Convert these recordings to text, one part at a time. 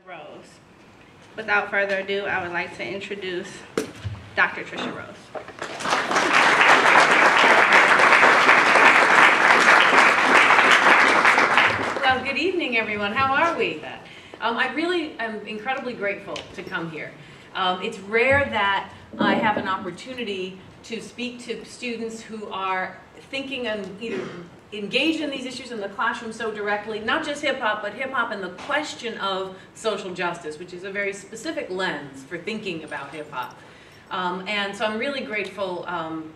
Rose. Without further ado, I would like to introduce Dr. Tricia Rose. Well, good evening, everyone. How are we? I really am incredibly grateful to come here. It's rare that I have an opportunity to speak to students who are thinking and either engaged in these issues in the classroom so directly, not just hip-hop, but hip-hop and the question of social justice, which is a very specific lens for thinking about hip-hop. And so I'm really grateful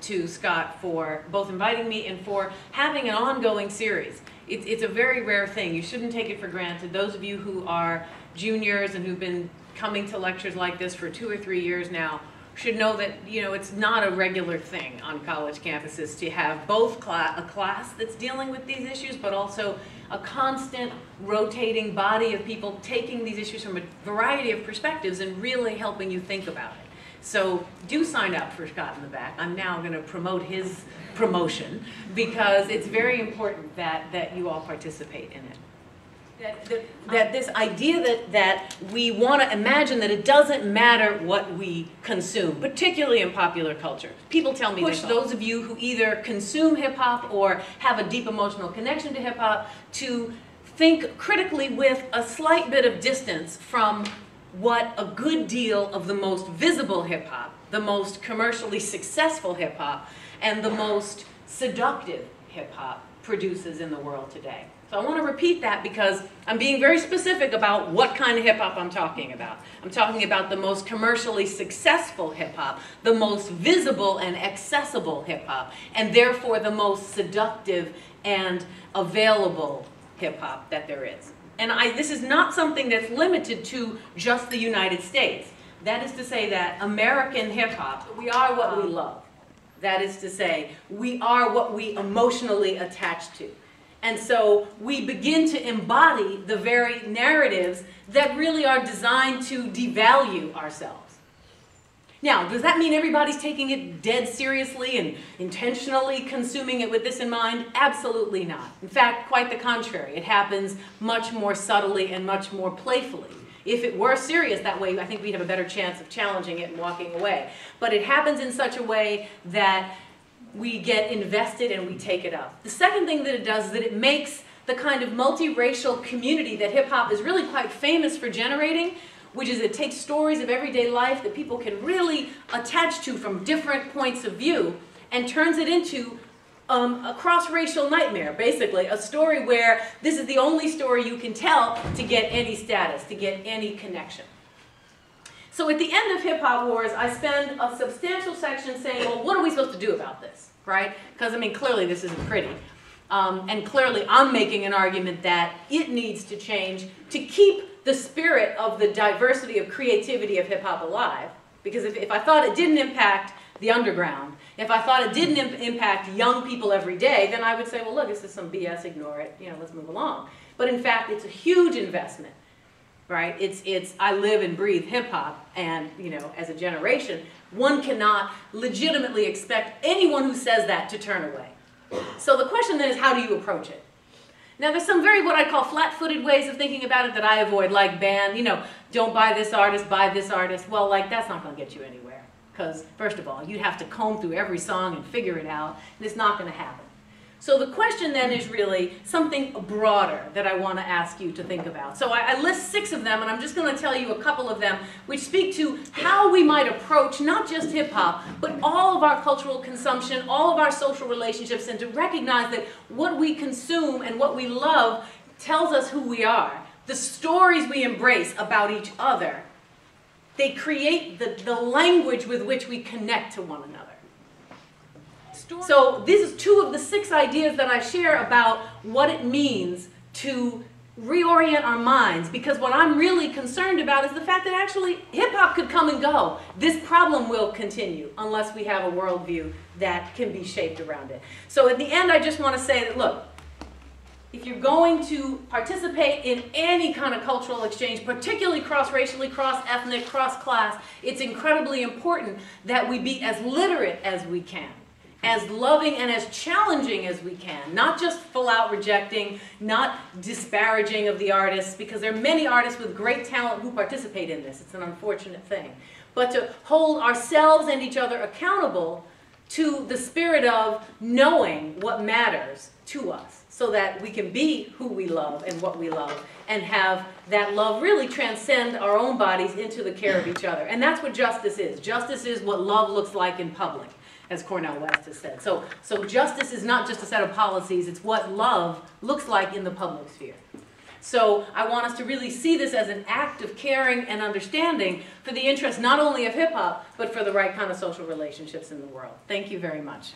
to Scott for both inviting me and for having an ongoing series. It's a very rare thing. You shouldn't take it for granted. Those of you who are juniors and who've been coming to lectures like this for 2 or 3 years now should know that, you know, it's not a regular thing on college campuses to have both a class that's dealing with these issues, but also a constant rotating body of people taking these issues from a variety of perspectives and really helping you think about it. So do sign up for Scott in the back. I'm now going to promote his promotion because it's very important that you all participate in it. That this idea that we want to imagine that it doesn't matter what we consume, particularly in popular culture. People tell me push those of you who either consume hip-hop or have a deep emotional connection to hip-hop to think critically with a slight bit of distance from what a good deal of the most visible hip-hop, the most commercially successful hip-hop, and the most seductive hip-hop produces in the world today. So I want to repeat that because I'm being very specific about what kind of hip-hop I'm talking about. I'm talking about the most commercially successful hip-hop, the most visible and accessible hip-hop, and therefore the most seductive and available hip-hop that there is. And this is not something that's limited to just the United States. That is to say that American hip-hop, we are what we love. That is to say, we are what we emotionally attach to. And so we begin to embody the very narratives that really are designed to devalue ourselves. Now, does that mean everybody's taking it dead seriously and intentionally consuming it with this in mind? Absolutely not. In fact, quite the contrary. It happens much more subtly and much more playfully. If it were serious that way, I think we'd have a better chance of challenging it and walking away. But it happens in such a way that we get invested and we take it up. The second thing that it does is that it makes the kind of multiracial community that hip-hop is really quite famous for generating, which is it takes stories of everyday life that people can really attach to from different points of view and turns it into a cross-racial nightmare, basically, a story where this is the only story you can tell to get any status, to get any connection. So at the end of Hip Hop Wars, I spend a substantial section saying, well, what are we supposed to do about this, right? Because, I mean, clearly this isn't pretty. And clearly I'm making an argument that it needs to change to keep the spirit of the diversity of creativity of hip hop alive. Because if I thought it didn't impact the underground, if I thought it didn't impact young people every day, then I would say, well, look, this is some BS, ignore it, you know, let's move along. But in fact, it's a huge investment. Right? I live and breathe hip-hop, and, you know, as a generation, one cannot legitimately expect anyone who says that to turn away. So the question then is, how do you approach it? Now, there's some very what I call flat-footed ways of thinking about it that I avoid, like ban, you know, don't buy this artist, buy this artist. Well, like, that's not going to get you anywhere. Because, first of all, you'd have to comb through every song and figure it out, and it's not going to happen. So the question then is really something broader that I want to ask you to think about. So I list 6 of them, and I'm just going to tell you a couple of them which speak to how we might approach not just hip-hop, but all of our cultural consumption, all of our social relationships, and to recognize that what we consume and what we love tells us who we are. The stories we embrace about each other, they create the language with which we connect to one another. So this is 2 of the 6 ideas that I share about what it means to reorient our minds, because what I'm really concerned about is the fact that actually hip-hop could come and go. This problem will continue unless we have a worldview that can be shaped around it. So at the end, I just want to say that, look, if you're going to participate in any kind of cultural exchange, particularly cross-racially, cross-ethnic, cross-class, it's incredibly important that we be as literate as we can. as loving and as challenging as we can, not just full out rejecting, not disparaging of the artists, because there are many artists with great talent who participate in this. It's an unfortunate thing. But to hold ourselves and each other accountable to the spirit of knowing what matters to us, so that we can be who we love and what we love, and have that love really transcend our own bodies into the care of each other. And that's what justice is. Justice is what love looks like in public, as Cornel West has said. So justice is not just a set of policies, it's what love looks like in the public sphere. So I want us to really see this as an act of caring and understanding for the interest not only of hip hop, but for the right kind of social relationships in the world. Thank you very much.